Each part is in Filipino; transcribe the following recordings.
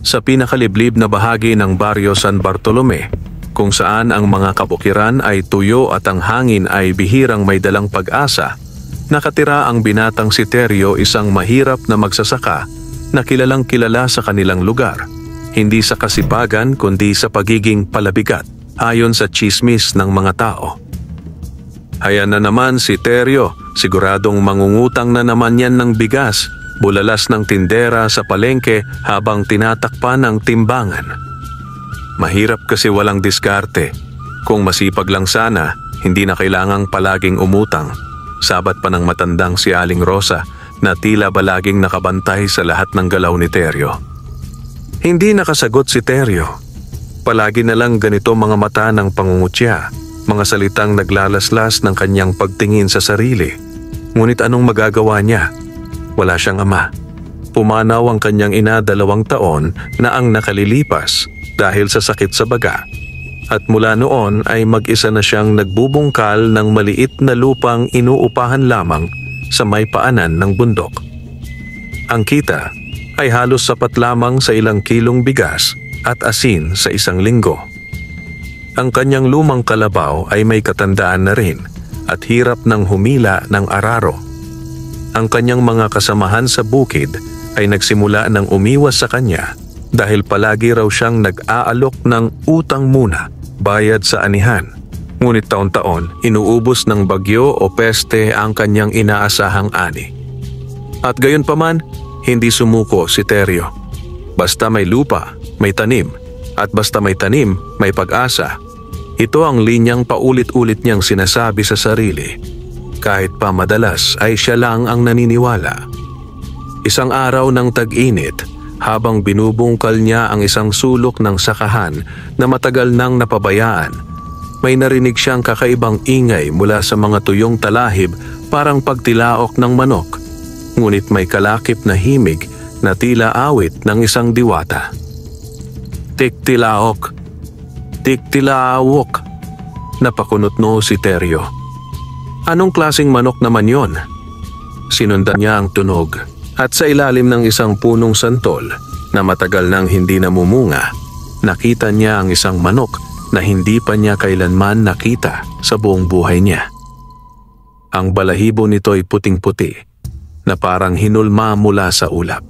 sa pinakaliblib na bahagi ng Barrio San Bartolome, kung saan ang mga kabukiran ay tuyo at ang hangin ay bihirang may dalang pag-asa, nakatira ang binatang si Teryo, isang mahirap na magsasaka na kilalang kilala sa kanilang lugar, hindi sa kasipagan kundi sa pagiging palabigat ayon sa tsismis ng mga tao. Haya na naman si Teryo, siguradong mangungutang na naman yan ng bigas, bulalas ng tindera sa palengke habang tinatakpan ng timbangan. Mahirap kasi walang diskarte. Kung masipag lang sana, hindi na kailangang palaging umutang. Sabat pa ng matandang si Aling Rosa na tila ba laging nakabantay sa lahat ng galaw ni Teryo. Hindi nakasagot si Teryo. Palagi na lang ganito mga mata ng pangungutya, mga salitang naglalaslas ng kanyang pagtingin sa sarili. Ngunit anong magagawa niya? Wala siyang ama. Pumanaw ang kanyang ina 2 taon na ang nakalilipas dahil sa sakit sa baga. At mula noon ay mag-isa na siyang nagbubungkal ng maliit na lupang inuupahan lamang sa may paanan ng bundok. Ang kita ay halos sapat lamang sa ilang kilong bigas at asin sa isang linggo. Ang kanyang lumang kalabaw ay may katandaan na rin at hirap ng humila ng araro. Ang kanyang mga kasamahan sa bukid ay nagsimula ng umiwas sa kanya dahil palagi raw siyang nag-aalok ng utang muna, bayad sa anihan. Ngunit taon-taon, inuubos ng bagyo o peste ang kanyang inaasahang ani. At gayon paman, hindi sumuko si Teryo. Basta may lupa, may tanim. At basta may tanim, may pag-asa. Ito ang linyang paulit-ulit niyang sinasabi sa sarili. Kahit pa madalas ay siya lang ang naniniwala. Isang araw ng tag-init, habang binubungkal niya ang isang sulok ng sakahan na matagal nang napabayaan, may narinig siyang kakaibang ingay mula sa mga tuyong talahib, parang pagtilaok ng manok. Ngunit may kalakip na himig na tila awit ng isang diwata. Tiktilaok, tiktilawok, napakunot-no si Teryo. Anong klaseng manok naman yon? Sinundan niya ang tunog at sa ilalim ng isang punong santol na matagal nang hindi namumunga, nakita niya ang isang manok na hindi pa niya kailanman nakita sa buong buhay niya. Ang balahibo nito'y puting-puti na parang hinulma mula sa ulap.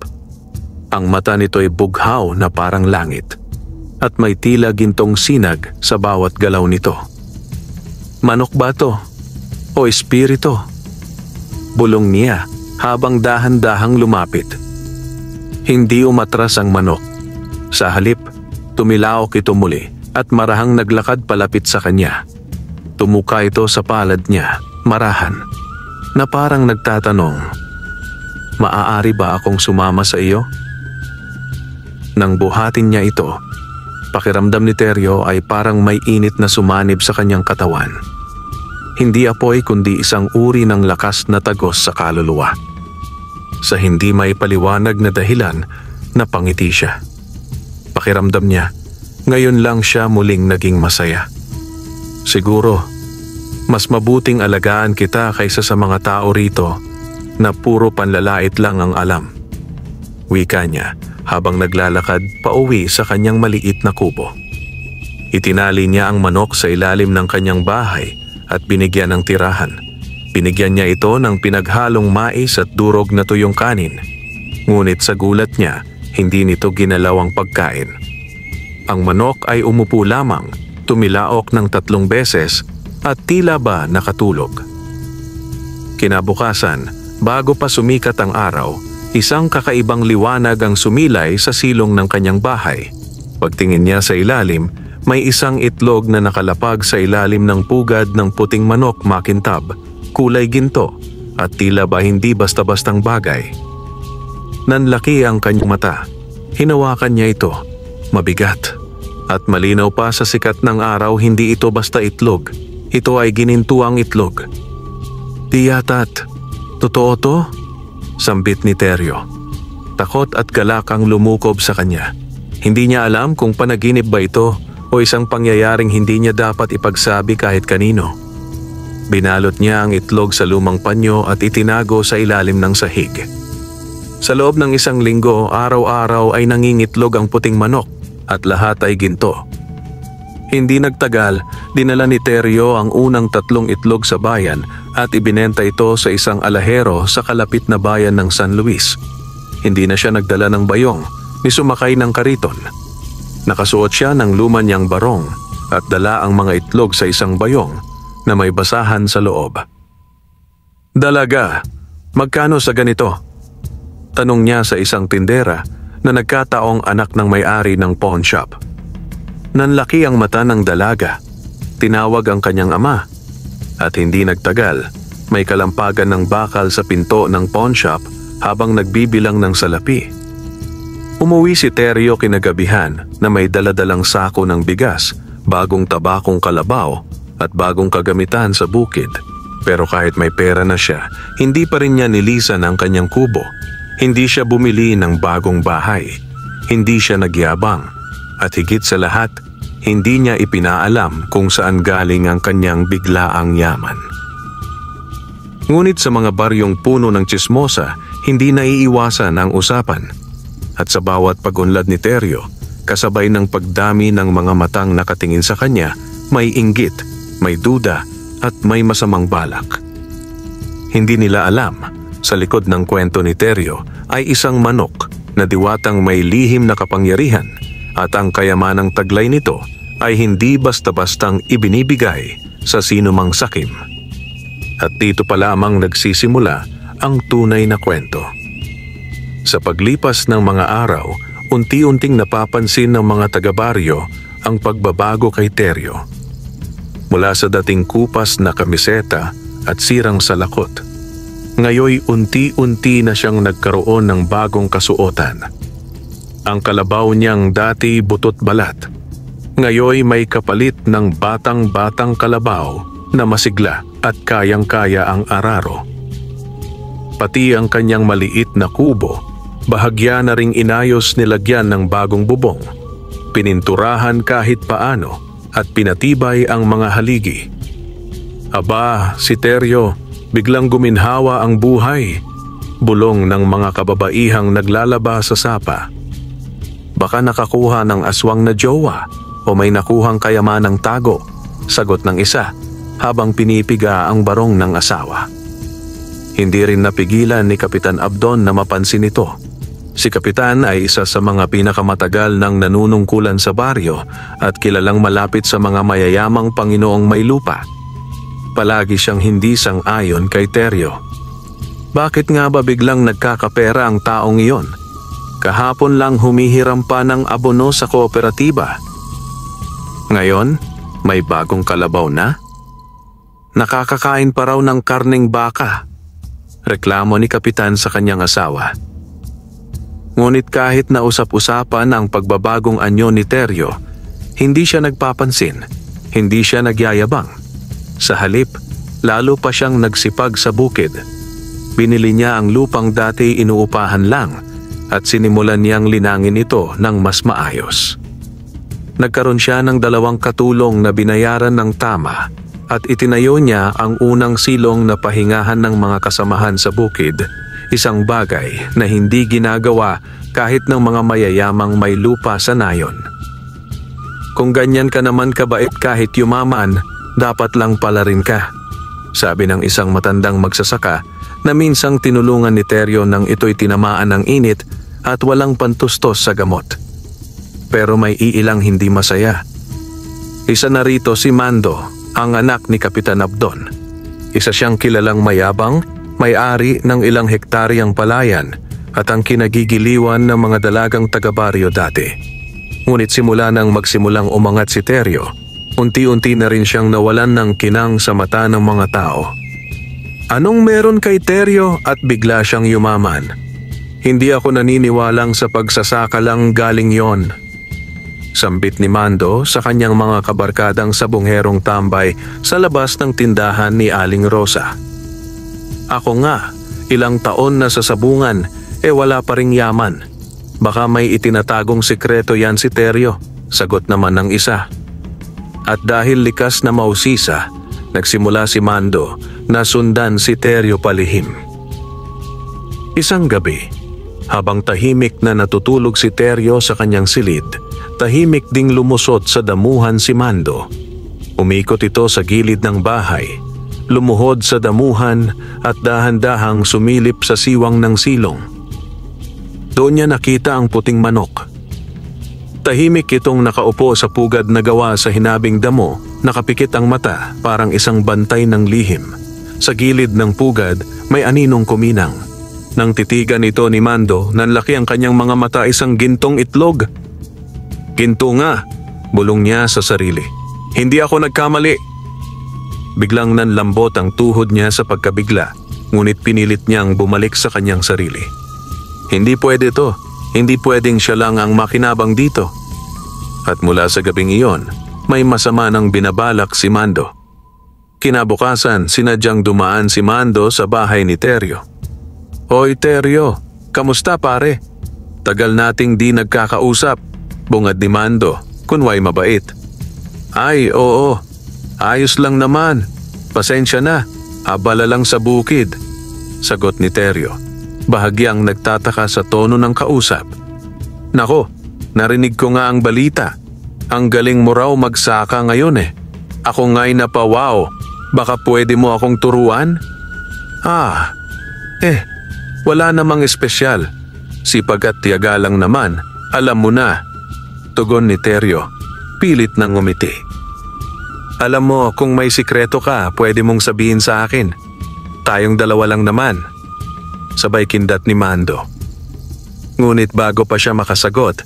Ang mata nito'y bughaw na parang langit at may tila gintong sinag sa bawat galaw nito. Manok ba to? O espiritu? Bulong niya habang dahan-dahang lumapit. Hindi umatras ang manok. Sa halip, tumilaok ito muli at marahang naglakad palapit sa kanya. Tumuka ito sa palad niya, marahan, na parang nagtatanong, "Maaari ba akong sumama sa iyo?" Nang buhatin niya ito, pakiramdam ni Teryo ay parang may init na sumanib sa kanyang katawan. Hindi apoy kundi isang uri ng lakas na tagos sa kaluluwa. Sa hindi may paliwanag na dahilan, napangiti siya. Pakiramdam niya, ngayon lang siya muling naging masaya. Siguro, mas mabuting alagaan kita kaysa sa mga tao rito na puro panlalait lang ang alam. Wika niya habang naglalakad pauwi sa kanyang maliit na kubo. Itinali niya ang manok sa ilalim ng kanyang bahay at binigyan ng tirahan. Binigyan niya ito ng pinaghalong mais at durog na tuyong kanin. Ngunit sa gulat niya, hindi nito ginalaw ang pagkain. Ang manok ay umupo lamang, tumilaok ng 3 beses at tila ba nakatulog. Kinabukasan, bago pa sumikat ang araw, isang kakaibang liwanag ang sumilay sa silong ng kanyang bahay. Pagtingin niya sa ilalim, may isang itlog na nakalapag sa ilalim ng pugad ng puting manok makintab, kulay ginto at tila ba hindi basta-bastang bagay. Nanlaki ang kanyang mata. Hinawakan niya ito. Mabigat. At malinaw pa sa sikat ng araw, hindi ito basta itlog. Ito ay ginintuang itlog. "Di yata't totoo to?" sambit ni Teryo. Takot at galak ang lumukob sa kanya. Hindi niya alam kung panaginip ba ito o isang pangyayaring hindi niya dapat ipagsabi kahit kanino. Binalot niya ang itlog sa lumang panyo at itinago sa ilalim ng sahig. Sa loob ng 1 linggo, araw-araw ay nangingitlog ang puting manok at lahat ay ginto. Hindi nagtagal, dinala ni Teryo ang unang 3 itlog sa bayan at ibinenta ito sa isang alahero sa kalapit na bayan ng San Luis. Hindi na siya nagdala ng bayong ni sumakay ng kariton. Nakasuot siya ng luma niyang barong at dala ang mga itlog sa isang bayong na may basahan sa loob. "Dalaga, magkano sa ganito?" Tanong niya sa isang tindera na nagkataong anak ng may-ari ng pawn shop. Nanlaki ang mata ng dalaga. Tinawag ang kanyang ama. At hindi nagtagal, may kalampagan ng bakal sa pinto ng pawn shop habang nagbibilang ng salapi. Umuwi si Teryo kinagabihan na may daladalang sako ng bigas, bagong tabakong kalabaw at bagong kagamitan sa bukid. Pero kahit may pera na siya, hindi pa rin niya nilisan ang kanyang kubo. Hindi siya bumili ng bagong bahay. Hindi siya nagyabang. At higit sa lahat, hindi niya ipinaalam kung saan galing ang kanyang biglaang yaman. Ngunit sa mga baryong puno ng tsismosa, hindi naiiwasan ang usapan. At sa bawat pag-unlad ni Teryo, kasabay ng pagdami ng mga matang nakatingin sa kanya, may inggit, may duda, at may masamang balak. Hindi nila alam, sa likod ng kwento ni Teryo ay isang manok na diwatang may lihim na kapangyarihan at ang kayamanang taglay nito ay hindi basta-bastang ibinibigay sa sinumang sakim. At dito pa lamang nagsisimula ang tunay na kwento. Sa paglipas ng mga araw, unti-unting napapansin ng mga taga-baryo ang pagbabago kay Teryo. Mula sa dating kupas na kamiseta at sirang salakot, ngayoy unti-unti na siyang nagkaroon ng bagong kasuotan. Ang kalabaw niyang dati butot balat, ngayoy may kapalit ng batang-batang kalabaw na masigla at kayang-kaya ang araro. Pati ang kanyang maliit na kubo, bahagya na ring inayos nilagyan ng bagong bubong, pininturahan kahit paano at pinatibay ang mga haligi. Aba, si Teryo, biglang guminhawa ang buhay, bulong ng mga kababaihang naglalaba sa sapa. Baka nakakuha ng aswang na jowa o may nakuhang kayamanang tago, sagot ng isa habang pinipiga ang barong ng asawa. Hindi rin napigilan ni Kapitan Abdon na mapansin ito. Si Kapitan ay isa sa mga pinakamatagal ng nanunungkulan sa baryo at kilalang malapit sa mga mayayamang Panginoong may lupa. Palagi siyang hindi sang-ayon kay Teryo. Bakit nga ba biglang nagkakapera ang taong iyon? Kahapon lang humihiram pa ng abono sa kooperatiba. Ngayon, may bagong kalabaw na? Nakakakain pa raw ng karneng baka. Reklamo ni Kapitan sa kanyang asawa. Ngunit kahit na usap-usapan ang pagbabagong anyo ni Teryo, hindi siya nagpapansin, hindi siya nagyayabang. Sa halip, lalo pa siyang nagsipag sa bukid. Binili niya ang lupang dati inuupahan lang at sinimulan niyang linangin ito ng mas maayos. Nagkaroon siya ng 2 katulong na binayaran ng tama at itinayo niya ang unang silong na pahingahan ng mga kasamahan sa bukid, isang bagay na hindi ginagawa kahit ng mga mayayamang may lupa sa nayon. Kung ganyan ka naman kabait kahit yumaman, dapat lang pala rin ka, sabi ng isang matandang magsasaka na minsang tinulungan ni Teryo nang ito'y tinamaan ng init at walang pantustos sa gamot. Pero may iilang hindi masaya. Isa na rito si Mando, ang anak ni Kapitan Abdon. Isa siyang kilalang mayabang, may-ari ng ilang hektaryang palayan at ang kinagigiliwan ng mga dalagang taga-baryo dati. Ngunit simula nang magsimulang umangat si Teryo, unti-unti na rin siyang nawalan ng kinang sa mata ng mga tao. Anong meron kay Teryo at bigla siyang yumaman? Hindi ako naniniwalang sa pagsasaka lang galing yon. Sambit ni Mando sa kanyang mga kabarkadang sabongherong tambay sa labas ng tindahan ni Aling Rosa. Ako nga, ilang taon na sa sabungan, wala pa ring yaman. Baka may itinatagong sikreto yan si Teryo, sagot naman ng isa. At dahil likas na mausisa, nagsimula si Mando na sundan si Teryo palihim. Isang gabi, Habang tahimik na natutulog si Teryo sa kanyang silid, tahimik ding lumusot sa damuhan si Mando. Umikot ito sa gilid ng bahay, lumuhod sa damuhan at dahan-dahang sumilip sa siwang ng silong. Doon niya nakita ang puting manok. Tahimik itong nakaupo sa pugad na gawa sa hinabing damo, nakapikit ang mata parang isang bantay ng lihim. Sa gilid ng pugad may aninong kuminang. Nang titigan ito ni Mando, nanlaki ang kanyang mga mata, isang gintong itlog. Ginto nga, bulong niya sa sarili. Hindi ako nagkamali. Biglang nanlambot ang tuhod niya sa pagkabigla, ngunit pinilit niyang bumalik sa kanyang sarili. Hindi pwede to. Hindi pwedeng siya lang ang makinabang dito. At mula sa gabing iyon, may masama nang binabalak si Mando. Kinabukasan, sinadyang dumaan si Mando sa bahay ni Teryo. Hoy Teryo, kamusta pare? Tagal nating di nagkakausap, bungad ni Mando, kunway mabait. Ay, oo, ayos lang naman. Pasensya na, abala lang sa bukid, sagot ni Teryo. Bahagyang nagtataka sa tono ng kausap. Nako, narinig ko nga ang balita. Ang galing mo raw magsaka ngayon eh. Ako nga'y napawaw, baka pwede mo akong turuan? Wala namang espesyal. Sipag at tiyaga lang naman, alam mo na. Tugon ni Teryo, pilit nang ngumiti. Alam mo, kung may sikreto ka, pwede mong sabihin sa akin. Tayong dalawa lang naman. Sabay kindat ni Mando. Ngunit bago pa siya makasagot,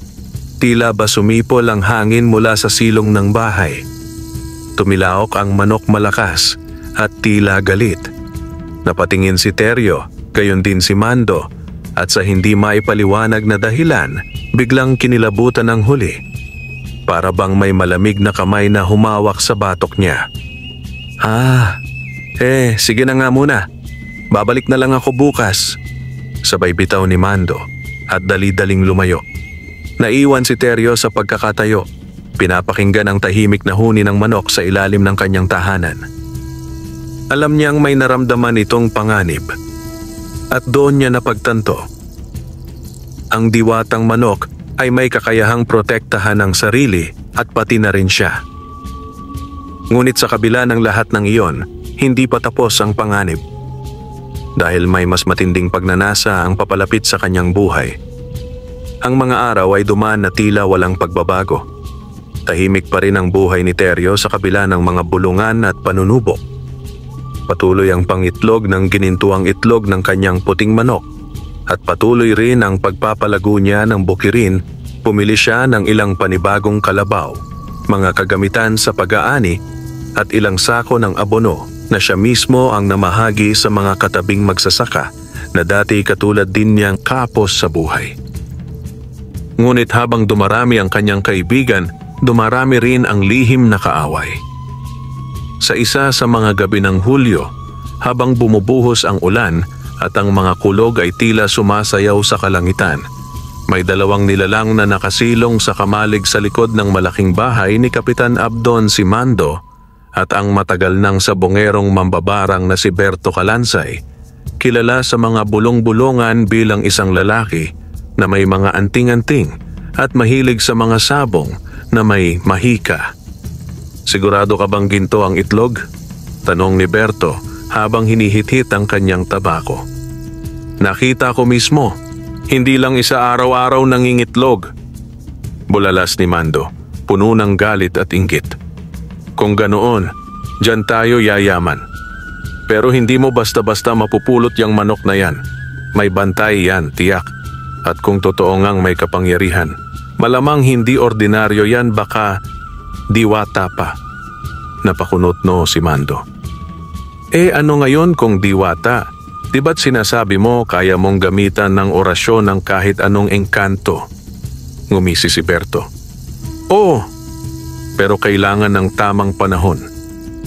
tila ba sumipol ang hangin mula sa silong ng bahay. Tumilaok ang manok malakas at tila galit. Napatingin si Teryo, gayon din si Mando, at sa hindi maipaliwanag na dahilan, biglang kinilabutan ng huli. Para bang may malamig na kamay na humawak sa batok niya. Sige na nga muna. Babalik na lang ako bukas. Sabay bitaw ni Mando at dali-daling lumayo. Naiwan si Teryo sa pagkakatayo. Pinapakinggan ang tahimik na huni ng manok sa ilalim ng kanyang tahanan. Alam niyang may naramdaman itong panganib. At doon niya napagtanto. Ang diwatang manok ay may kakayahang protektahan ang sarili at pati na rin siya. Ngunit sa kabila ng lahat ng iyon, hindi pa tapos ang panganib. Dahil may mas matinding pagnanasa ang papalapit sa kanyang buhay. Ang mga araw ay dumaan na tila walang pagbabago. Tahimik pa rin ang buhay ni Teryo sa kabila ng mga bulungan at panunubok. Patuloy ang pangitlog ng ginintuang itlog ng kanyang puting manok at patuloy rin ang pagpapalago niya ng bukirin. Pumili siya ng ilang panibagong kalabaw, mga kagamitan sa pag-aani at ilang sako ng abono na siya mismo ang namahagi sa mga katabing magsasaka na dati katulad din niyang kapos sa buhay. Ngunit habang dumarami ang kanyang kaibigan, dumarami rin ang lihim na kaaway. Sa isa sa mga gabi ng Hulyo, habang bumubuhos ang ulan at ang mga kulog ay tila sumasayaw sa kalangitan, may dalawang nilalang na nakasilong sa kamalig sa likod ng malaking bahay ni Kapitan Abdon si Mando at ang matagal ng sabongerong mambabarang na si Berto Calansay, kilala sa mga bulong-bulungan bilang isang lalaki na may mga anting-anting at mahilig sa mga sabong na may mahika. Sigurado ka bang ginto ang itlog? Tanong ni Berto habang hinihit-hit ang kanyang tabako. Nakita ko mismo, hindi lang isa araw-araw nangingitlog. Bulalas ni Mando, puno ng galit at inggit. Kung ganoon, dyan tayo yayaman. Pero hindi mo basta-basta mapupulot yung manok na yan. May bantay yan, tiyak. At kung totoo ngang may kapangyarihan, malamang hindi ordinaryo yan, baka diwata pa. Napakunot no si Mando. Ano ngayon kung diwata? Di ba't sinasabi mo kaya mong gamitan ng orasyon ng kahit anong engkanto? Ngumisi si Berto. Oo, pero kailangan ng tamang panahon.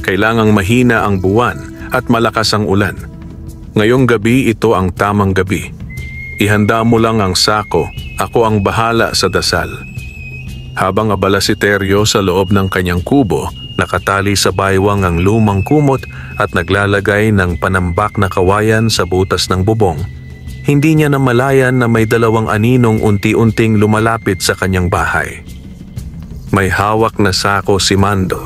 Kailangang mahina ang buwan at malakas ang ulan. Ngayong gabi ito ang tamang gabi. Ihanda mo lang ang sako, ako ang bahala sa dasal. Habang abala si Teryo sa loob ng kanyang kubo, nakatali sa baywang ang lumang kumot at naglalagay ng panambak na kawayan sa butas ng bubong. hindi niya namalayan na may dalawang aninong unti-unting lumalapit sa kanyang bahay. May hawak na sako si Mando,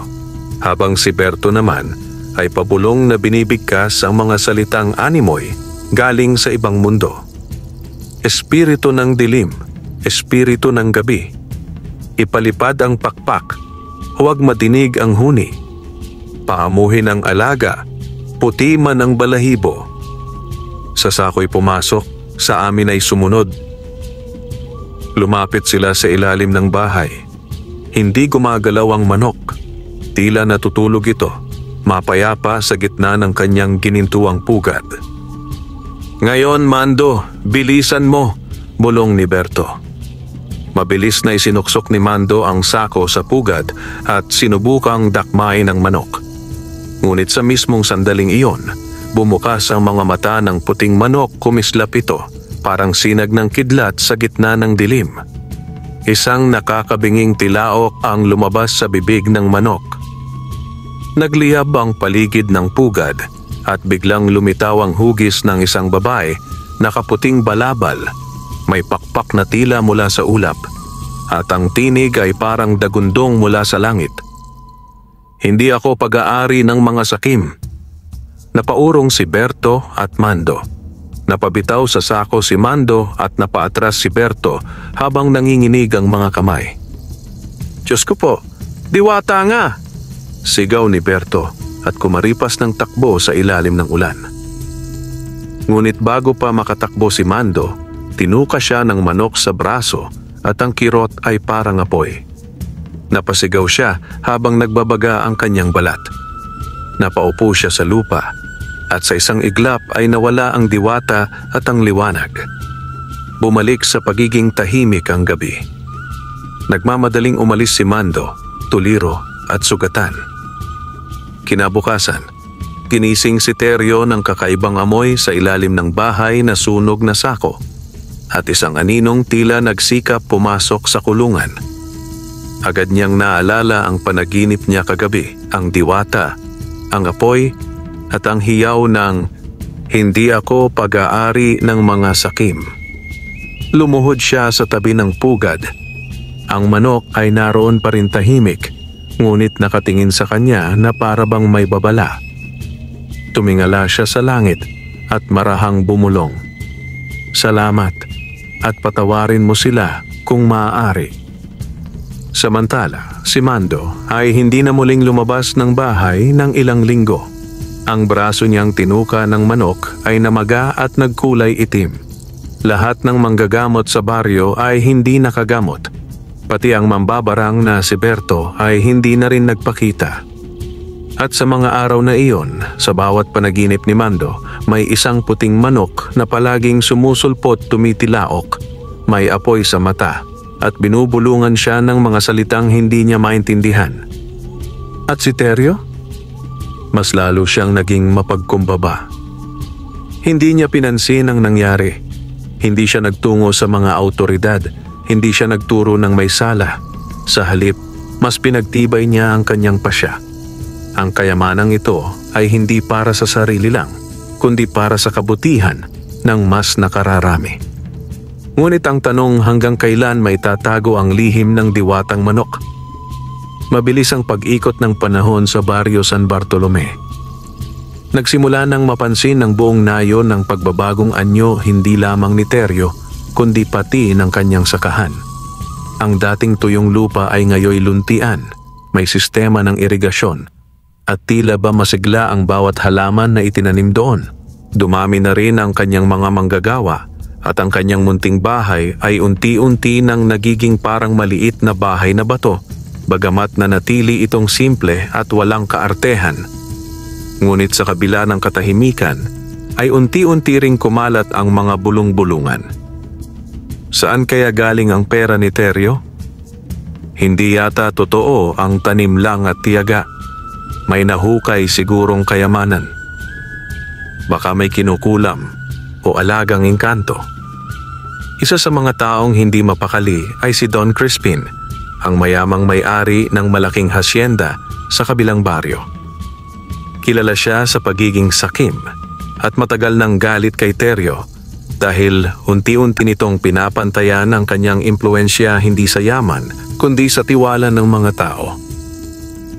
habang si Berto naman ay pabulong na binibigkas ang mga salitang animoy galing sa ibang mundo. Espiritu ng dilim, espiritu ng gabi. Ipalipad ang pakpak, huwag madinig ang huni. Paamuhin ang alaga, puti man ang balahibo. Sa sako'y pumasok, sa amin ay sumunod. Lumapit sila sa ilalim ng bahay. Hindi gumagalaw ang manok. Tila natutulog ito, mapayapa sa gitna ng kanyang ginintuang pugad. Ngayon, Mando, bilisan mo, bulong ni Berto. Mabilis na isinuksok ni Mando ang sako sa pugad at sinubukang dakmain ang manok. Ngunit sa mismong sandaling iyon, bumukas ang mga mata ng puting manok, kumislap ito, parang sinag ng kidlat sa gitna ng dilim. Isang nakakabinging tilaok ang lumabas sa bibig ng manok. Nagliyab ang paligid ng pugad at biglang lumitaw ang hugis ng isang babae, nakaputing balabal, may pakpak na tila mula sa ulap, at ang tinig ay parang dagundong mula sa langit. Hindi ako pag-aari ng mga sakim. Napaurong si Berto at Mando. Napabitaw sa sako si Mando at napaatras si Berto habang nanginginig ang mga kamay. Diyos ko po, diwata nga! Sigaw ni Berto at kumaripas ng takbo sa ilalim ng ulan. Ngunit bago pa makatakbo si Mando, tinuka siya ng manok sa braso at ang kirot ay parang apoy. Napasigaw siya habang nagbabaga ang kanyang balat. Napaupo siya sa lupa at sa isang iglap ay nawala ang diwata at ang liwanag. Bumalik sa pagiging tahimik ang gabi. Nagmamadaling umalis si Mando, tuliro at sugatan. Kinabukasan, ginising si Teryo ng kakaibang amoy sa ilalim ng bahay na sunog na sako at isang aninong tila nagsikap pumasok sa kulungan. Agad niyang naalala ang panaginip niya kagabi, ang diwata, ang apoy at ang hiyaw ng hindi ako pag-aari ng mga sakim. Lumuhod siya sa tabi ng pugad. Ang manok ay naroon pa rin tahimik, ngunit nakatingin sa kanya na para bang may babala. Tumingala siya sa langit at marahang bumulong. Salamat at patawarin mo sila kung maaari. Samantala, si Mando ay hindi na muling lumabas ng bahay ng ilang linggo. Ang braso niyang tinuka ng manok ay namaga at nagkulay itim. Lahat ng manggagamot sa baryo ay hindi nakagamot. Pati ang mambabarang na si Berto ay hindi na rin nagpakita. At sa mga araw na iyon, sa bawat panaginip ni Mando, may isang puting manok na palaging sumusulpot tumitilaok, may apoy sa mata, at binubulungan siya ng mga salitang hindi niya maintindihan. At si Teryo? Mas lalo siyang naging mapagkumbaba. Hindi niya pinansin ang nangyari. Hindi siya nagtungo sa mga autoridad. Hindi siya nagturo ng may sala. Sa halip, mas pinagtibay niya ang kanyang pasya. Ang kayamanang ito ay hindi para sa sarili lang, kundi para sa kabutihan ng mas nakararami. Ngunit ang tanong, hanggang kailan may tatago ang lihim ng diwatang manok? Mabilis ang pag-ikot ng panahon sa baryo San Bartolome. Nagsimula nang mapansin ng buong nayon ng pagbabagong anyo hindi lamang ni Teryo, kundi pati ng kanyang sakahan. Ang dating tuyong lupa ay ngayoy luntian, may sistema ng irigasyon, at tila ba masigla ang bawat halaman na itinanim doon. Dumami na rin ang kanyang mga manggagawa, at ang kanyang munting bahay ay unti-unti nang nagiging parang maliit na bahay na bato, bagamat nanatili itong simple at walang kaartehan. Ngunit sa kabila ng katahimikan, ay unti-unti ring kumalat ang mga bulong-bulungan. Saan kaya galing ang pera ni Teryo? Hindi yata totoo ang tanim lang at tiyaga. May nahukay sigurong kayamanan. Baka may kinukulam o alagang engkanto. Isa sa mga taong hindi mapakali ay si Don Crispin, ang mayamang may-ari ng malaking hasyenda sa kabilang baryo. Kilala siya sa pagiging sakim at matagal nang galit kay Teryo dahil unti-unti nitong pinapantayan ang kanyang impluensya hindi sa yaman kundi sa tiwala ng mga tao.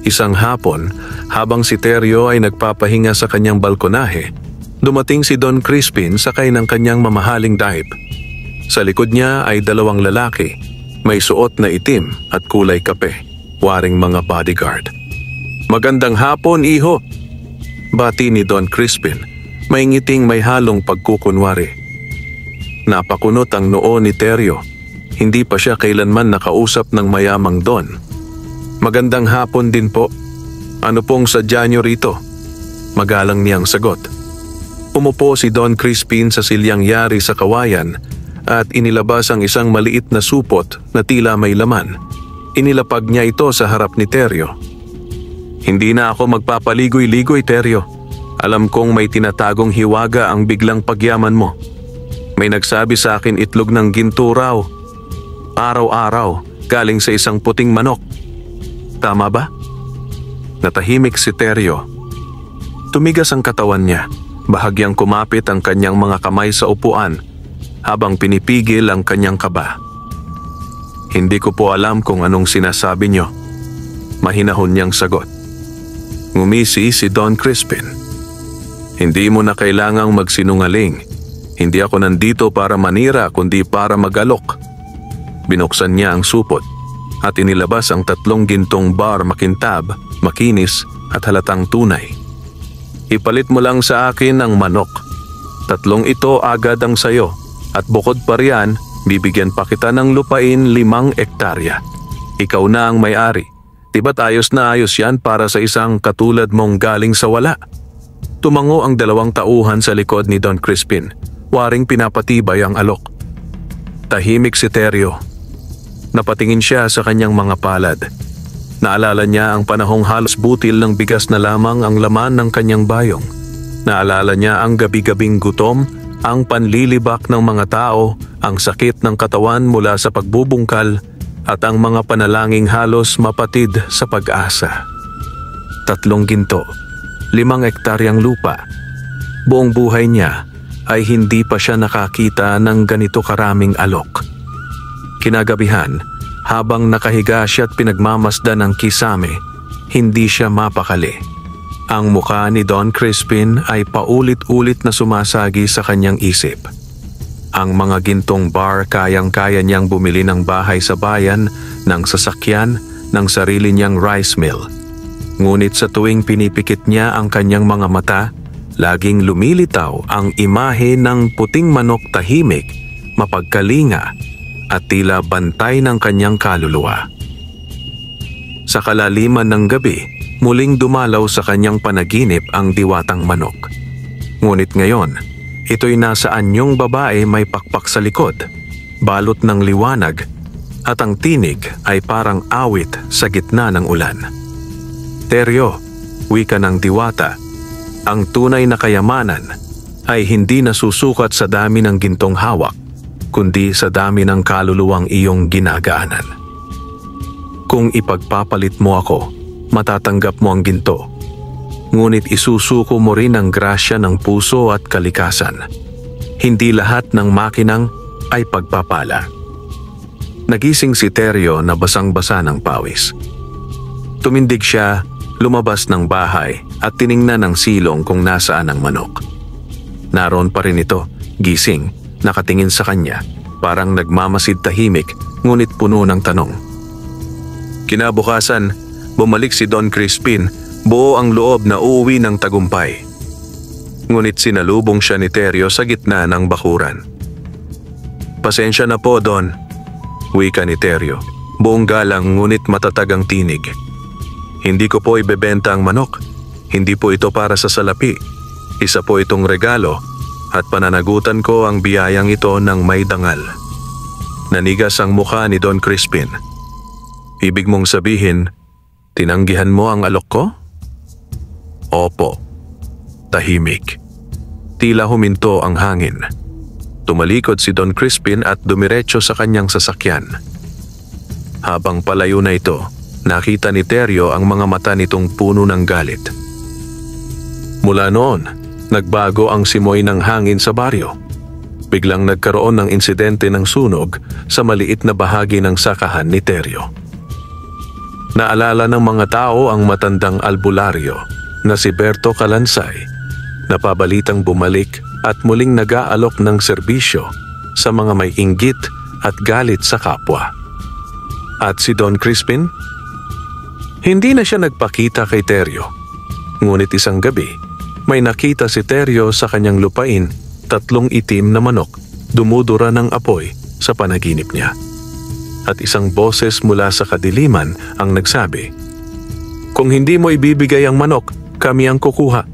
Isang hapon, habang si Teryo ay nagpapahinga sa kanyang balkonahe, dumating si Don Crispin sakay ng kanyang mamahaling daip. Sa likod niya ay dalawang lalaki, may suot na itim at kulay kape, waring mga bodyguard. "Magandang hapon, iho," bati ni Don Crispin, may ngiting may halong pagkukunwari. Napakunot ang noo ni Teryo. Hindi pa siya kailanman nakausap ng mayamang Don. "Magandang hapon din po. Ano pong sadya niyo rito?" Magalang niyang sagot. Umupo si Don Crispin sa silyang yari sa kawayan at inilabas ang isang maliit na supot na tila may laman. Inilapag niya ito sa harap ni Teryo. "Hindi na ako magpapaligoy-ligoy, Teryo. Alam kong may tinatagong hiwaga ang biglang pagyaman mo. May nagsabi sa akin itlog ng ginto raw. Araw-araw, galing sa isang puting manok. Tama ba?" Natahimik si Teryo. Tumigas ang katawan niya. Bahagyang kumapit ang kanyang mga kamay sa upuan habang pinipigil ang kanyang kaba. "Hindi ko po alam kung anong sinasabi niyo," mahinahon niyang sagot. Ngumisi si Don Crispin. "Hindi mo na kailangang magsinungaling. Hindi ako nandito para manira kundi para mag-alok." Binuksan niya ang supot at inilabas ang 3 gintong bar makintab, makinis at halatang tunay. "Ipalit mo lang sa akin ang manok. 3 ito agad ang sayo at bukod pa riyan, bibigyan pa kita ng lupain 5 ektarya. Ikaw na ang may-ari. Tiba't ayos na ayos yan para sa isang katulad mong galing sa wala." Tumango ang 2 tauhan sa likod ni Don Crispin. Waring pinapatibay ang alok. Tahimik si Teryo. Napatingin siya sa kanyang mga palad. Naalala niya ang panahong halos butil ng bigas na lamang ang laman ng kanyang bayong. Naalala niya ang gabi-gabing gutom, ang panlilibak ng mga tao, ang sakit ng katawan mula sa pagbubungkal, at ang mga panalangin halos mapatid sa pag-asa. 3 ginto, 5 ektaryang lupa. Buong buhay niya ay hindi pa siya nakakita ng ganito karaming alok. Kinagabihan, habang nakahiga siya at pinagmamasdan ng kisame, hindi siya mapakali. Ang mukha ni Don Crispin ay paulit-ulit na sumasagi sa kanyang isip. Ang mga gintong bar kayang-kaya niyang bumili ng bahay sa bayan, ng sasakyan, ng sarili niyang rice mill. Ngunit sa tuwing pinipikit niya ang kanyang mga mata, laging lumilitaw ang imahe ng puting manok tahimik, mapagkalinga at tila bantay ng kanyang kaluluwa. Sa kalaliman ng gabi, muling dumalaw sa kanyang panaginip ang diwatang manok. Ngunit ngayon, ito'y nasa anyong babae may pakpak sa likod, balot ng liwanag, at ang tinig ay parang awit sa gitna ng ulan. "Teryo," wika ng diwata, "ang tunay na kayamanan ay hindi nasusukat sa dami ng gintong hawak, kundi sa dami ng kaluluwang iyong ginagaanan. Kung ipagpapalit mo ako, matatanggap mo ang ginto. Ngunit isusuko mo rin ang grasya ng puso at kalikasan. Hindi lahat ng makinang ay pagpapala." Nagising si Teryo na basang-basa ng pawis. Tumindig siya, lumabas ng bahay at tiningnan ng silong kung nasaan ang manok. Naroon pa rin ito, gising, nakatingin sa kanya, parang nagmamasid tahimik ngunit puno ng tanong. Kinabukasan, bumalik si Don Crispin, buo ang loob na uuwi ng tagumpay. Ngunit sinalubong siya ni Teryo sa gitna ng bakuran. "Pasensya na po, Don," wika ni Teryo, buong galang ngunit matatag ang tinig. "Hindi ko po ibebenta ang manok. Hindi po ito para sa salapi. Isa po itong regalo at pananagutan ko ang biyayang ito ng may dangal." Nanigas ang mukha ni Don Crispin. "Ibig mong sabihin, tinanggihan mo ang alok ko?" "Opo." Tahimik. Tila huminto ang hangin. Tumalikod si Don Crispin at dumiretso sa kanyang sasakyan. Habang palayo na ito, nakita ni Teryo ang mga mata nitong puno ng galit. Mula noon, nagbago ang simoy ng hangin sa baryo. biglang nagkaroon ng insidente ng sunog sa maliit na bahagi ng sakahan ni Teryo. Naalala ng mga tao ang matandang albularyo na si Berto Calansay, na pabalitang bumalik at muling nag-aalok ng serbisyo sa mga may inggit at galit sa kapwa. At si Don Crispin? Hindi na siya nagpakita kay Teryo. Ngunit isang gabi, may nakita si Teryo sa kanyang lupain, 3 itim na manok, dumudura ng apoy sa panaginip niya. At isang boses mula sa kadiliman ang nagsabi, "Kung hindi mo ibibigay ang manok, kami ang kukuha."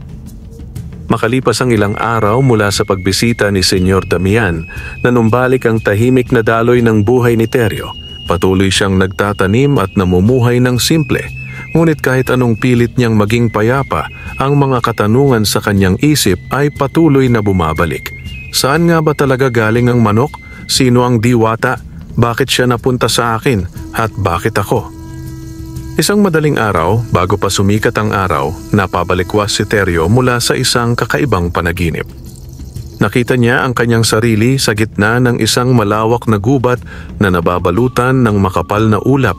Makalipas ang ilang araw mula sa pagbisita ni Senyor Damian, nanumbalik ang tahimik na daloy ng buhay ni Teryo. Patuloy siyang nagtatanim at namumuhay ng simple. Ngunit kahit anong pilit niyang maging payapa, ang mga katanungan sa kanyang isip ay patuloy na bumabalik. Saan nga ba talaga galing ang manok? Sino ang diwata? Bakit siya napunta sa akin? At bakit ako? Isang madaling araw, bago pa sumikat ang araw, napabalikwas si Teryo mula sa isang kakaibang panaginip. Nakita niya ang kanyang sarili sa gitna ng isang malawak na gubat na nababalutan ng makapal na ulap.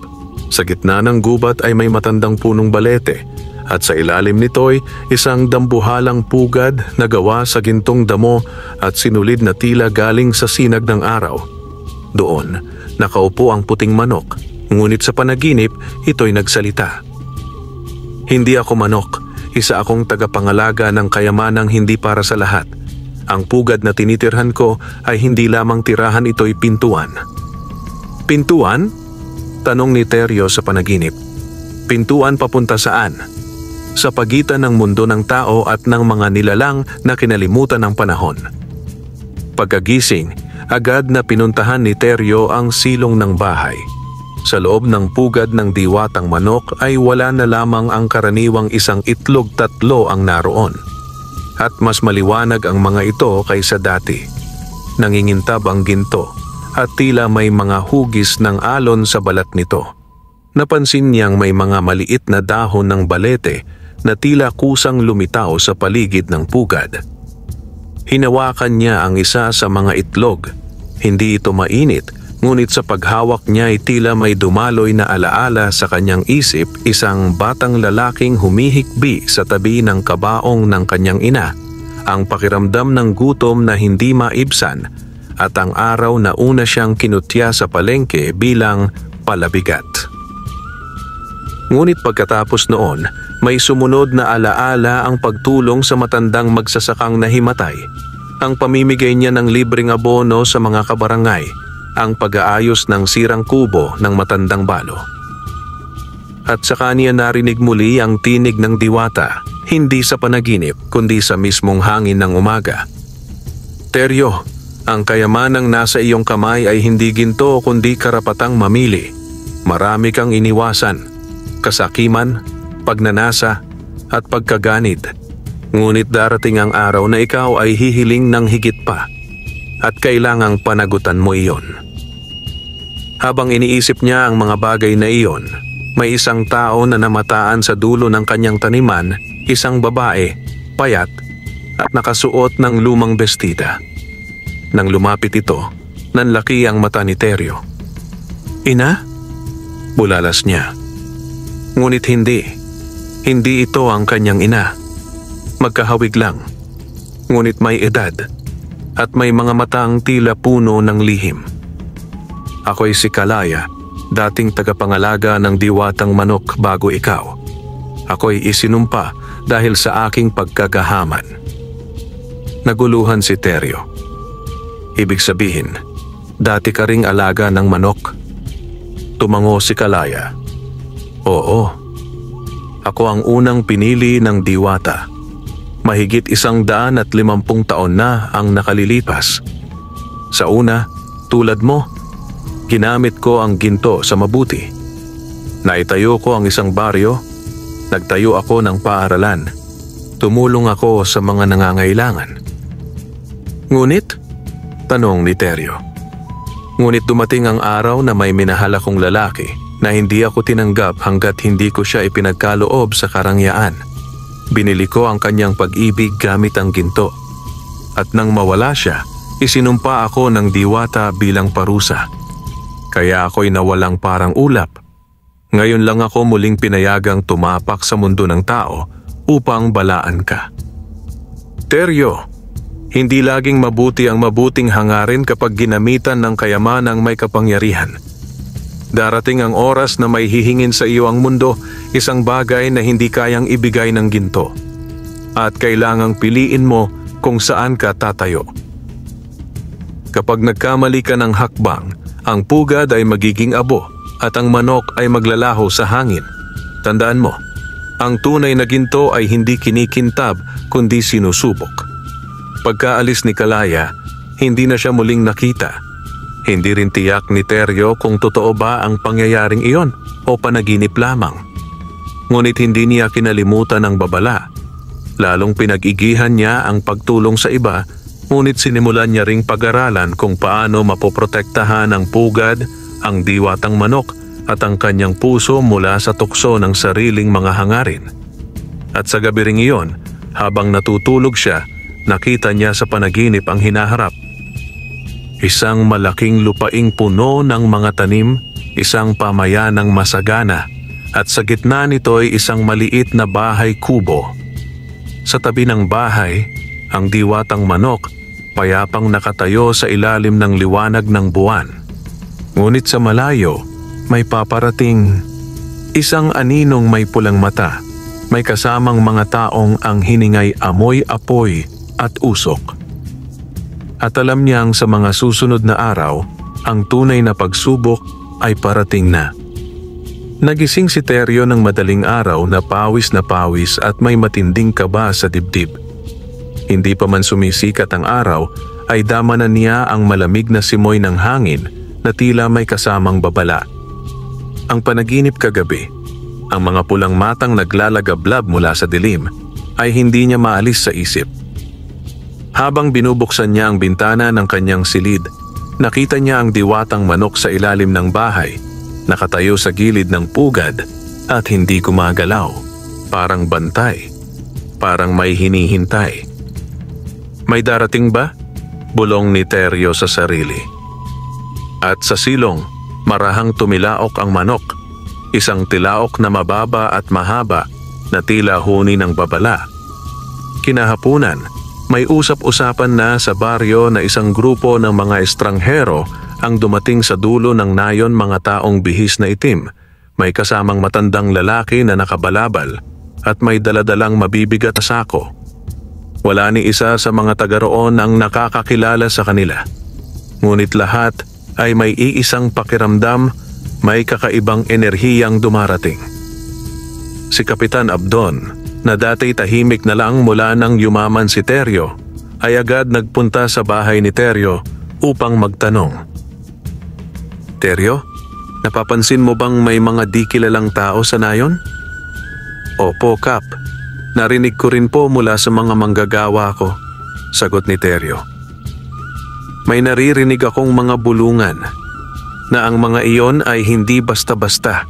Sa gitna ng gubat ay may matandang punong balete at sa ilalim nito'y isang dambuhalang pugad na gawa sa gintong damo at sinulid na tila galing sa sinag ng araw. Doon, nakaupo ang puting manok, ngunit sa panaginip, ito'y nagsalita. "Hindi ako manok, isa akong tagapangalaga ng kayamanang hindi para sa lahat. Ang pugad na tinitirhan ko ay hindi lamang tirahan, ito'y pintuan." "Pintuan?" tanong ni Teryo sa panaginip. "Pintuan papunta saan?" "Sa pagitan ng mundo ng tao at ng mga nilalang na kinalimutan ng panahon." Pagkagising, agad na pinuntahan ni Teryo ang silong ng bahay. Sa loob ng pugad ng diwatang manok ay wala na lamang ang karaniwang isang itlog, 3 ang naroon. At mas maliwanag ang mga ito kaysa dati. Nangingintab ang ginto at tila may mga hugis ng alon sa balat nito. Napansin niyang may mga maliit na dahon ng balete na tila kusang lumitaw sa paligid ng pugad. Hinawakan niya ang isa sa mga itlog. Hindi ito mainit, ngunit sa paghawak niya ay tila may dumaloy na alaala sa kanyang isip, isang batang lalaking humihikbi sa tabi ng kabaong ng kanyang ina, ang pakiramdam ng gutom na hindi maibsan, at ang araw na una siyang kinutya sa palengke bilang palabigat. Ngunit pagkatapos noon, may sumunod na alaala ang pagtulong sa matandang magsasakang nahimatay, ang pamimigay niya ng libreng abono sa mga kabarangay, ang pag-aayos ng sirang kubo ng matandang balo. At saka niya narinig muli ang tinig ng diwata, hindi sa panaginip kundi sa mismong hangin ng umaga. "Teryo, ang kayamanang nasa iyong kamay ay hindi ginto kundi karapatang mamili. Marami kang iniwasan, kasakiman, pagnanasa at pagkaganid. Ngunit darating ang araw na ikaw ay hihiling ng higit pa at kailangang panagutan mo iyon." Habang iniisip niya ang mga bagay na iyon, may isang tao na namataan sa dulo ng kanyang taniman, isang babae, payat at nakasuot ng lumang bestida. Nang lumapit ito, nanlaki ang mata ni Teryo. "Ina?" bulalas niya. Ngunit hindi ito ang kanyang ina. Magkahawig lang, ngunit may edad at may mga matang tila puno ng lihim. "Ako'y si Kalaya, dating tagapangalaga ng diwatang manok bago ikaw. Ako'y isinumpa dahil sa aking pagkagahaman." Naguluhan si Teryo. "Ibig sabihin, dati ka ring alaga ng manok?" Tumango si Kalaya. "Oo. Ako ang unang pinili ng diwata. Mahigit 150 taon na ang nakalilipas. Sa una, tulad mo, ginamit ko ang ginto sa mabuti. Naitayo ko ang isang baryo, nagtayo ako ng paaralan, tumulong ako sa mga nangangailangan." "Ngunit?" tanong ni Teryo. "Ngunit dumating ang araw na may minahal akong lalaki na hindi ako tinanggap hanggat hindi ko siya ipinagkaloob sa karangyaan. Binili ko ang kanyang pag-ibig gamit ang ginto. At nang mawala siya, Isinumpa ako ng diwata bilang parusa. Kaya ako'y nawalang parang ulap. Ngayon lang ako muling pinayagang tumapak sa mundo ng tao upang balaan ka. Teryo, hindi laging mabuti ang mabuting hangarin kapag ginamitan ng kayamanang may kapangyarihan. Darating ang oras na may hihingin sa iyo ang mundo, isang bagay na hindi kayang ibigay ng ginto. At kailangang piliin mo kung saan ka tatayo. Kapag nagkamali ka ng hakbang, ang pugad ay magiging abo at ang manok ay maglalaho sa hangin. Tandaan mo, ang tunay na ginto ay hindi kinikintab kundi sinusubok. Pagkaalis ni Kalaya, hindi na siya muling nakita. Hindi rin tiyak ni Teryo kung totoo ba ang pangyayaring iyon o panaginip lamang. Ngunit hindi niya kinalimutan ang babala. Lalong pinag-igihan niya ang pagtulong sa iba, ngunit sinimulan niya ring pag-aralan kung paano mapoprotektahan ang pugad, ang diwatang manok at ang kanyang puso mula sa tukso ng sariling mga hangarin. At sa gabi ring iyon, habang natutulog siya, nakita niya sa panaginip ang hinaharap. Isang malaking lupaing puno ng mga tanim, isang pamayanang masagana, at sa gitna nito'y isang maliit na bahay kubo. Sa tabi ng bahay, ang diwatang manok, payapang nakatayo sa ilalim ng liwanag ng buwan. Ngunit sa malayo, may paparating isang aninong may pulang mata, may kasamang mga taong ang hiningay amoy-apoy at usok. At alam niyang sa mga susunod na araw, ang tunay na pagsubok ay parating na. Nagising si Teryo ng madaling araw na pawis at may matinding kaba sa dibdib. Hindi pa man sumisikat ang araw, ay damanan niya ang malamig na simoy ng hangin na tila may kasamang babala. Ang panaginip kagabi, ang mga pulang matang naglalagablab mula sa dilim, ay hindi niya maalis sa isip. Habang binubuksan niya ang bintana ng kanyang silid, nakita niya ang diwatang manok sa ilalim ng bahay, nakatayo sa gilid ng pugad at hindi gumagalaw, parang bantay, parang may hinihintay. May darating ba? Bulong ni Teryo sa sarili. At sa silong, marahang tumilaok ang manok, isang tilaok na mababa at mahaba na tila huni ng babala. Kinahapunan, may usap-usapan na sa baryo na isang grupo ng mga estranghero ang dumating sa dulo ng nayon, mga taong bihis na itim, may kasamang matandang lalaki na nakabalabal at may daladalang mabibigat na sako. Wala ni isa sa mga taga roon ang nakakakilala sa kanila. Ngunit lahat ay may iisang pakiramdam, may kakaibang enerhiyang dumarating. Si Kapitan Abdon, na dati tahimik na lang mula nang yumaman si Teryo, ay agad nagpunta sa bahay ni Teryo upang magtanong. Teryo, napapansin mo bang may mga di kilalang tao sa nayon? Opo, Kap. Narinig ko rin po mula sa mga manggagawa ko, sagot ni Teryo. May naririnig akong mga bulungan na ang mga iyon ay hindi basta-basta.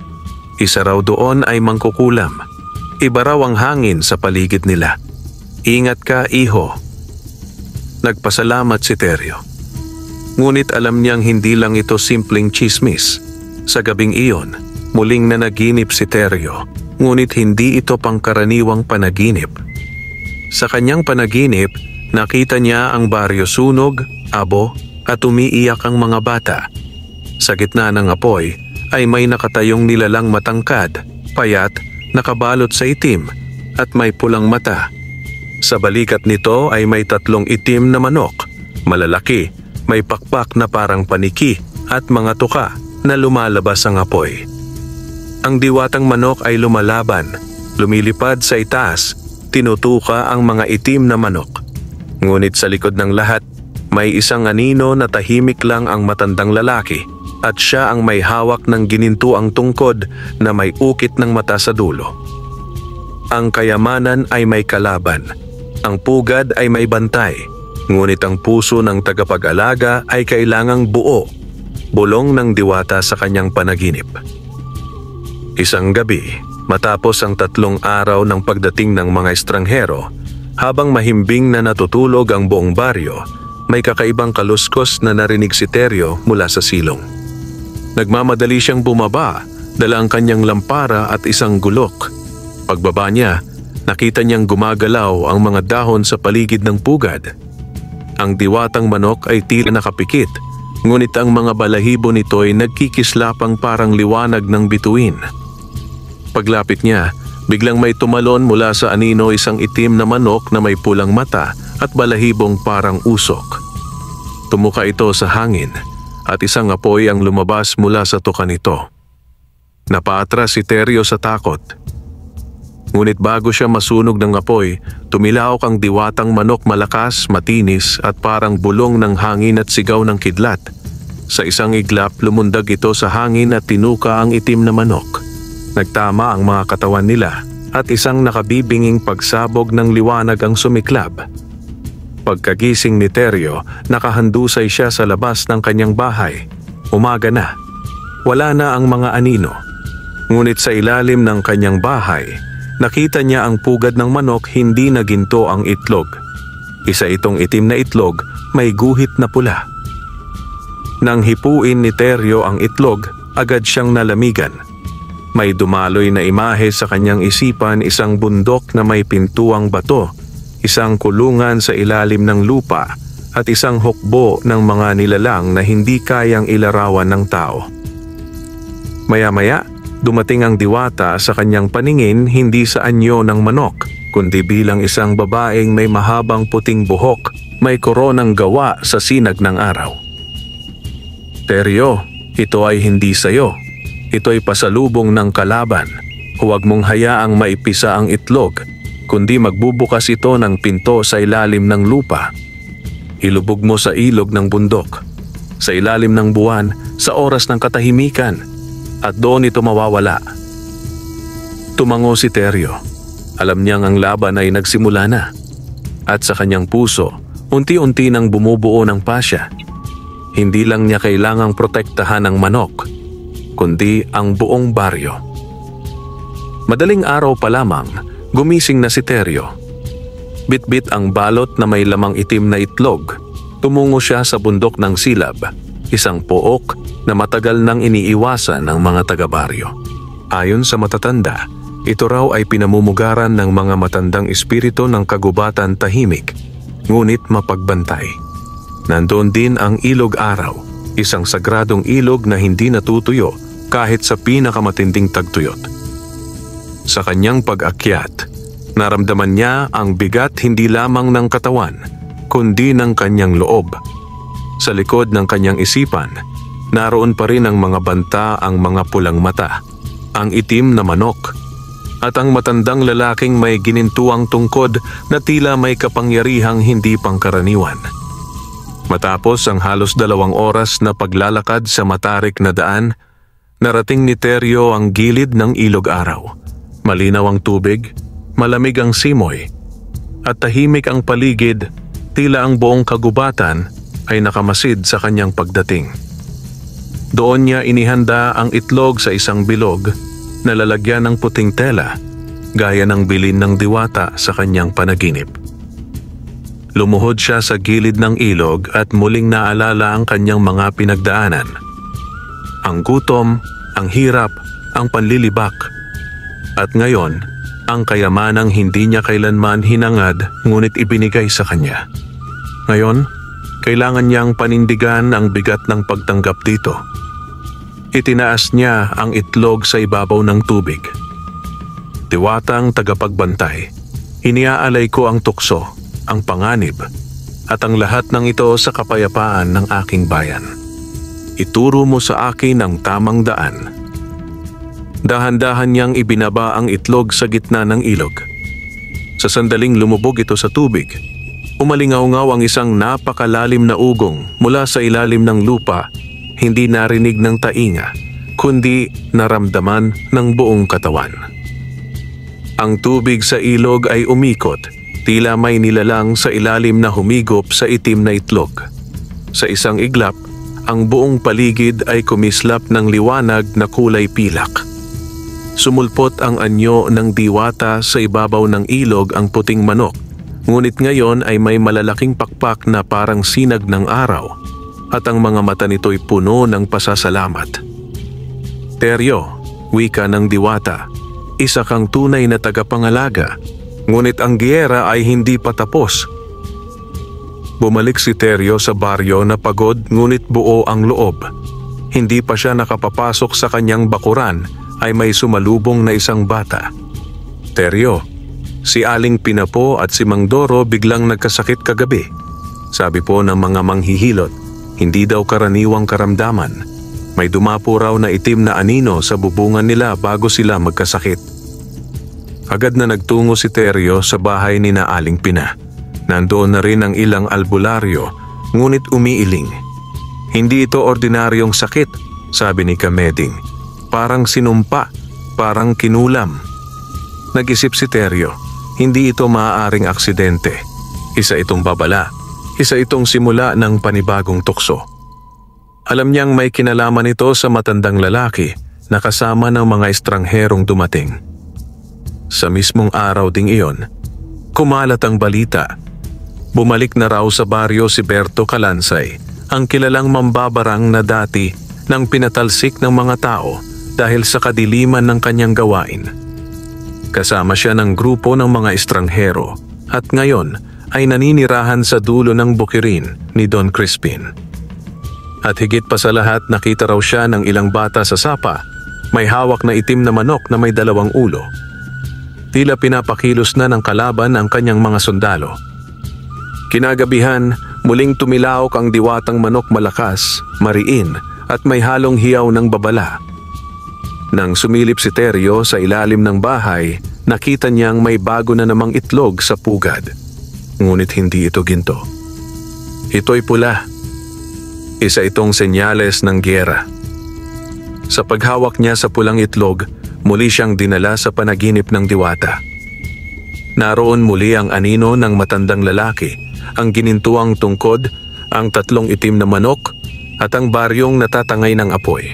Isa raw doon ay mangkukulam. Iba raw ang hangin sa paligid nila. Ingat ka, iho. Nagpasalamat si Teryo. Ngunit alam niyang hindi lang ito simpleng chismis. Sa gabing iyon, muling nanaginip si Teryo, ngunit hindi ito pangkaraniwang panaginip. Sa kanyang panaginip, nakita niya ang baryo sunog, abo, at umiiyak ang mga bata. Sa gitna ng apoy ay may nakatayong nilalang matangkad, payat, nakabalot sa itim at may pulang mata. Sa balikat nito ay may 3 itim na manok, malalaki, may pakpak na parang paniki at mga tuka na lumalabas ang apoy. Ang diwatang manok ay lumalaban, lumilipad sa itaas, tinutuka ang mga itim na manok. Ngunit sa likod ng lahat, may isang anino na tahimik lang ang matandang lalaki, at siya ang may hawak ng ginintuang tungkod na may ukit ng mata sa dulo. Ang kayamanan ay may kalaban, ang pugad ay may bantay, ngunit ang puso ng tagapag-alaga ay kailangang buo, bulong ng diwata sa kanyang panaginip. Isang gabi, matapos ang 3 araw ng pagdating ng mga estranghero, habang mahimbing na natutulog ang buong baryo, may kakaibang kaluskos na narinig si Teryo mula sa silong. Nagmamadali siyang bumaba, dala ang kanyang lampara at isang gulok. Pagbaba niya, nakita niyang gumagalaw ang mga dahon sa paligid ng pugad. Ang diwatang manok ay tila nakapikit, ngunit ang mga balahibo nito ay nagkikislapang parang liwanag ng bituin. Paglapit niya, biglang may tumalon mula sa anino isang itim na manok na may pulang mata at balahibong parang usok. Tumuka ito sa hangin at isang apoy ang lumabas mula sa tuka nito. Napaatras si Teryo sa takot. Ngunit bago siya masunog ng apoy, tumilaok ang diwatang manok, malakas, matinis at parang bulong ng hangin at sigaw ng kidlat. Sa isang iglap, lumundag ito sa hangin at tinuka ang itim na manok. Nagtama ang mga katawan nila at isang nakabibinging pagsabog ng liwanag ang sumiklab. Pagkagising ni Teryo, nakahandusay siya sa labas ng kanyang bahay. Umaga na. Wala na ang mga anino. Ngunit sa ilalim ng kanyang bahay, nakita niya ang pugad ng manok, hindi na ginto ang itlog. Isa itong itim na itlog, may guhit na pula. Nang hipuin ni Teryo ang itlog, agad siyang nalamigan. May dumaloy na imahe sa kanyang isipan, isang bundok na may pintuang bato, isang kulungan sa ilalim ng lupa, at isang hukbo ng mga nilalang na hindi kayang ilarawan ng tao. Maya-maya, dumating ang diwata sa kanyang paningin, hindi sa anyo ng manok, kundi bilang isang babaeng may mahabang puting buhok, may koronang gawa sa sinag ng araw. Teryo, ito ay hindi sayo. Ito ay pasalubong ng kalaban. Huwag mong hayaang maipisa ang itlog, kundi magbubukas ito ng pinto sa ilalim ng lupa. Ilubog mo sa ilog ng bundok, sa ilalim ng buwan, sa oras ng katahimikan, at doon ito mawawala. Tumango si Teryo. Alam niyang ang laban ay nagsimula na. At sa kanyang puso, unti-unti nang bumubuo ng pasya. Hindi lang niya kailangang protektahan ang manok, kundi ang buong baryo. Madaling araw pa lamang, gumising na si Teryo. Bit-bit ang balot na may lamang itim na itlog. Tumungo siya sa bundok ng Silab, isang pook na matagal nang iniiwasan ng mga taga-baryo. Ayon sa matatanda, ito raw ay pinamumugaran ng mga matandang espiritu ng kagubatan, tahimik, ngunit mapagbantay. Nandoon din ang Ilog Araw, isang sagradong ilog na hindi natutuyo kahit sa pinakamatinding tagtuyot. Sa kanyang pag-akyat, naramdaman niya ang bigat hindi lamang ng katawan, kundi ng kanyang loob. Sa likod ng kanyang isipan, naroon pa rin ang mga banta, ang mga pulang mata, ang itim na manok, at ang matandang lalaking may ginintuang tungkod na tila may kapangyarihang hindi pangkaraniwan. Matapos ang halos 2 oras na paglalakad sa matarik na daan, narating ni Teryo ang gilid ng Ilog Araw. Malinaw ang tubig, malamig ang simoy, at tahimik ang paligid, tila ang buong kagubatan ay nakamasid sa kanyang pagdating. Doon niya inihanda ang itlog sa isang bilog na lalagyan ng puting tela, gaya ng bilin ng diwata sa kanyang panaginip. Lumuhod siya sa gilid ng ilog at muling naalala ang kanyang mga pinagdaanan. Ang gutom, ang hirap, ang panlilibak, at ngayon, ang kayamanang hindi niya kailanman hinangad ngunit ibinigay sa kanya. Ngayon, kailangan niyang panindigan ang bigat ng pagtanggap dito. Itinaas niya ang itlog sa ibabaw ng tubig. Diwatang tagapagbantay, iniaalay ko ang tukso, ang panganib, at ang lahat ng ito sa kapayapaan ng aking bayan. Ituro mo sa akin ang tamang daan. Dahan-dahan niyang ibinaba ang itlog sa gitna ng ilog. Sa sandaling lumubog ito sa tubig, umalingaw-ngaw ang isang napakalalim na ugong mula sa ilalim ng lupa, hindi narinig ng tainga, kundi naramdaman ng buong katawan. Ang tubig sa ilog ay umikot, tila may nilalang sa ilalim na humigop sa itim na itlog. Sa isang iglap, ang buong paligid ay kumislap ng liwanag na kulay pilak. Sumulpot ang anyo ng diwata sa ibabaw ng ilog, ang puting manok, ngunit ngayon ay may malalaking pakpak na parang sinag ng araw at ang mga mata nito'y puno ng pasasalamat. Teryo, wika ng diwata, isa kang tunay na tagapangalaga, ngunit ang giyera ay hindi pa tapos. Bumalik si Teryo sa baryo na pagod ngunit buo ang loob. Hindi pa siya nakapapasok sa kanyang bakuran ay may sumalubong na isang bata. Teryo, si Aling Pinapo at si Mang Doro biglang nagkasakit kagabi. Sabi po ng mga manghihilot, hindi daw karaniwang karamdaman. May dumapo raw na itim na anino sa bubungan nila bago sila magkasakit. Agad na nagtungo si Teryo sa bahay ni na Aling Pina. Nandoon na rin ang ilang albularyo, ngunit umiiling. Hindi ito ordinaryong sakit, sabi ni Kameding. Parang sinumpa, parang kinulam. Nag-isip si Teryo, hindi ito maaaring aksidente. Isa itong babala, isa itong simula ng panibagong tukso. Alam niyang may kinalaman ito sa matandang lalaki na kasama ng mga estrangherong dumating. Sa mismong araw ding iyon, kumalat ang balita. Bumalik na raw sa baryo si Berto Kalansay, ang kilalang mambabarang na dati nang pinatalsik ng mga tao dahil sa kadiliman ng kanyang gawain. Kasama siya ng grupo ng mga estranghero at ngayon ay naninirahan sa dulo ng bukirin ni Don Crispin. At higit pa sa lahat, nakita raw siya ng ilang bata sa sapa, may hawak na itim na manok na may 2 ulo. Tila pinapakilos na ng kalaban ang kanyang mga sundalo. Kinagabihan, muling tumilaok ang diwatang manok malakas, mariin at may halong hiyaw ng babala. Nang sumilip si Teryo sa ilalim ng bahay, nakita niyang may bago na namang itlog sa pugad. Ngunit hindi ito ginto. Ito'y pula. Isa itong senyales ng giyera. Sa paghawak niya sa pulang itlog, muli siyang dinala sa panaginip ng diwata. Naroon muli ang anino ng matandang lalaki, ang ginintuang tungkod, ang 3 itim na manok, at ang baryong natatangay ng apoy.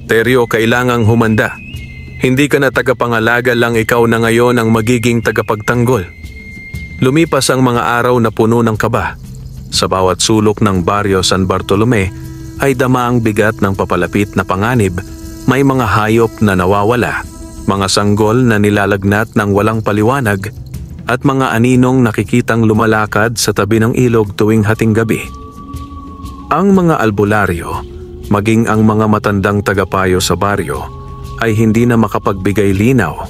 Teryo, kailangang humanda. Hindi ka na tagapangalaga lang, ikaw na ngayon ang magiging tagapagtanggol. Lumipas ang mga araw na puno ng kaba. Sa bawat sulok ng baryo San Bartolome ay dama ang bigat ng papalapit na panganib. May mga hayop na nawawala, mga sanggol na nilalagnat ng walang paliwanag, at mga aninong nakikitang lumalakad sa tabi ng ilog tuwing hating gabi. Ang mga albularyo, maging ang mga matandang tagapayo sa baryo, ay hindi na makapagbigay linaw.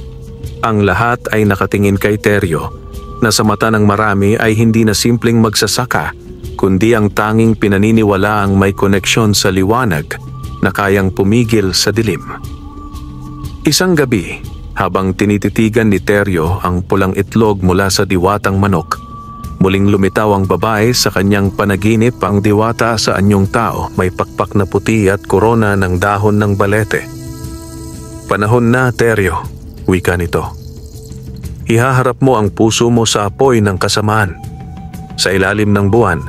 Ang lahat ay nakatingin kay Teryo, na sa mata ng marami ay hindi na simpleng magsasaka, kundi ang tanging pinaniniwala ang may koneksyon sa liwanag na kayang pumigil sa dilim. Isang gabi, habang tinititigan ni Teryo ang pulang itlog mula sa diwatang manok, muling lumitaw ang babae sa kanyang panaginip. Ang diwata sa anyong tao, may pakpak na puti at korona ng dahon ng balete. Panahon na, Teryo, wika nito. Ihaharap mo ang puso mo sa apoy ng kasamaan. Sa ilalim ng buwan,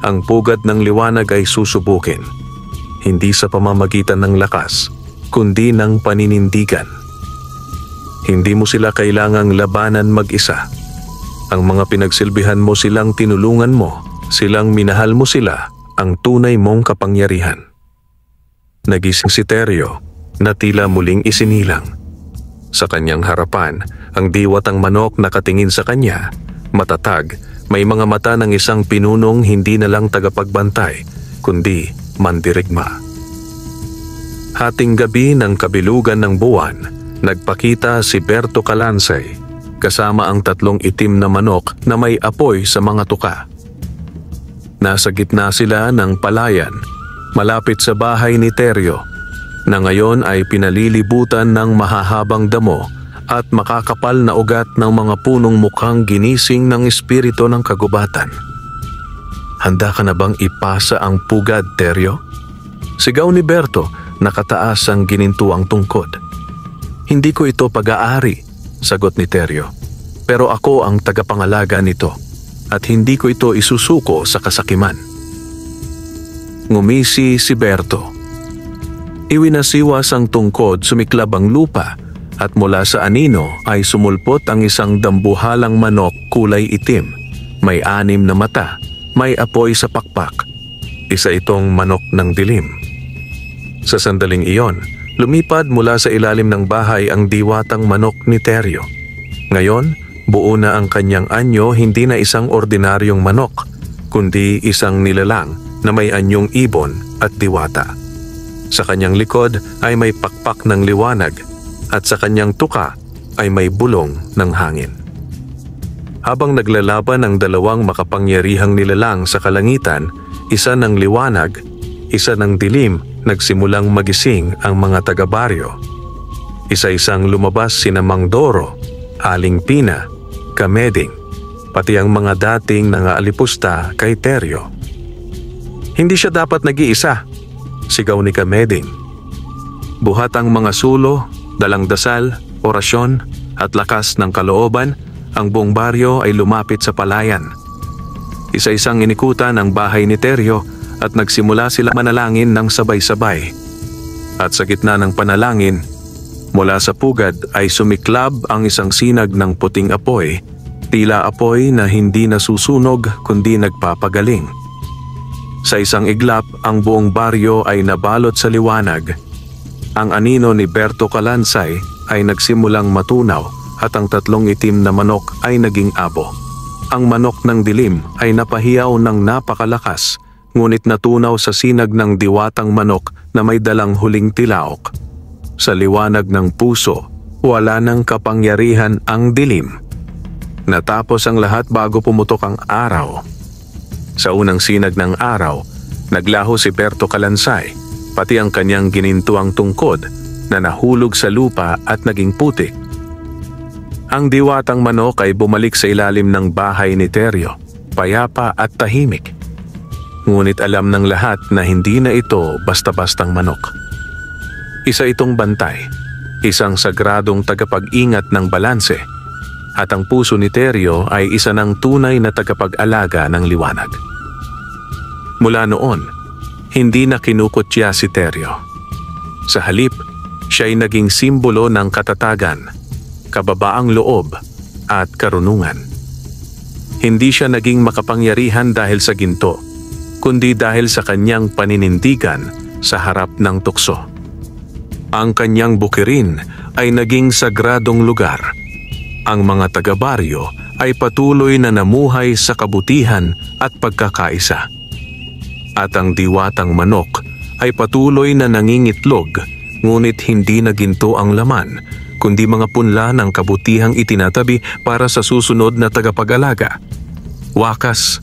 ang pugad ng liwanag ay susubukin. Hindi sa pamamagitan ng lakas, kundi ng paninindigan. Hindi mo sila kailangang labanan mag-isa. Ang mga pinagsilbihan mo, silang tinulungan mo, silang minahal mo sila, ang tunay mong kapangyarihan. Nagising si Teryo na tila muling isinilang. Sa kanyang harapan, ang diwatang manok nakatingin sa kanya, matatag, may mga mata ng isang pinunong hindi na lang tagapagbantay, kundi mandirigma. Hating gabi ng kabilugan ng buwan, nagpakita si Berto Kalansay, kasama ang 3 itim na manok na may apoy sa mga tuka. Nasa gitna sila ng palayan, malapit sa bahay ni Teryo, na ngayon ay pinalilibutan ng mahahabang damo at makakapal na ugat ng mga punong mukhang ginising ng espiritu ng kagubatan. Handa ka na bang ipasa ang pugad, Teryo? Sigaw ni Berto, nakataas ang ginintuang tungkod. Hindi ko ito pag-aari, sagot ni Teryo. Pero ako ang tagapangalaga nito at hindi ko ito isusuko sa kasakiman. Ngumisi si Berto. Iwinasiwas ang tungkod, sumiklab ang lupa at mula sa anino ay sumulpot ang isang dambuhalang manok kulay itim. May 6 na mata, may apoy sa pakpak. Isa itong manok ng dilim. Sa sandaling iyon, lumipad mula sa ilalim ng bahay ang diwatang manok ni Teryo. Ngayon, buo na ang kanyang anyo, hindi na isang ordinaryong manok, kundi isang nilalang na may anyong ibon at diwata. Sa kanyang likod ay may pakpak ng liwanag at sa kanyang tuka ay may bulong ng hangin. Habang naglalaban ang 2 makapangyarihang nilalang sa kalangitan, isa ng liwanag, isa ng dilim, nagsimulang magising ang mga taga-baryo. Isa-isang lumabas sina Mang Doro, Aling Pina, Kameding, pati ang mga dating nangaalipusta kay Teryo. Hindi siya dapat nag-iisa, sigaw ni Kameding. Buhat ang mga sulo, dalang dasal, orasyon at lakas ng kalooban, ang buong baryo ay lumapit sa palayan. Isa-isang inikutan ang bahay ni Teryo at nagsimula sila manalangin ng sabay-sabay. At sa gitna ng panalangin, mula sa pugad ay sumiklab ang isang sinag ng puting apoy, tila apoy na hindi nasusunog kundi nagpapagaling. Sa isang iglap, ang buong baryo ay nabalot sa liwanag. Ang anino ni Berto Kalansay ay nagsimulang matunaw at ang 3 itim na manok ay naging abo. Ang manok ng dilim ay napahiyaw ng napakalakas, ngunit natunaw sa sinag ng diwatang manok na may dalang huling tilaok. Sa liwanag ng puso, wala ng kapangyarihan ang dilim. Natapos ang lahat bago pumutok ang araw. Sa unang sinag ng araw, naglaho si Berto Kalansay, pati ang kanyang ginintuang tungkod na nahulog sa lupa at naging putik. Ang diwatang manok ay bumalik sa ilalim ng bahay ni Teryo, payapa at tahimik. Ngunit alam ng lahat na hindi na ito basta-bastang manok. Isa itong bantay, isang sagradong tagapag-ingat ng balanse, at ang puso ni Teryo ay isa ng tunay na tagapag-alaga ng liwanag. Mula noon, hindi na kinukutya si Teryo. Sa halip, siya ay naging simbolo ng katatagan, kababaang loob at karunungan. Hindi siya naging makapangyarihan dahil sa ginto, kundi dahil sa kanyang paninindigan sa harap ng tukso. Ang kanyang bukirin ay naging sagradong lugar. Ang mga taga-baryo ay patuloy na namuhay sa kabutihan at pagkakaisa. At ang diwatang manok ay patuloy na nangingitlog, ngunit hindi na ginto ang laman, kundi mga punla ng kabutihang itinatabi para sa susunod na tagapag-alaga. Wakas,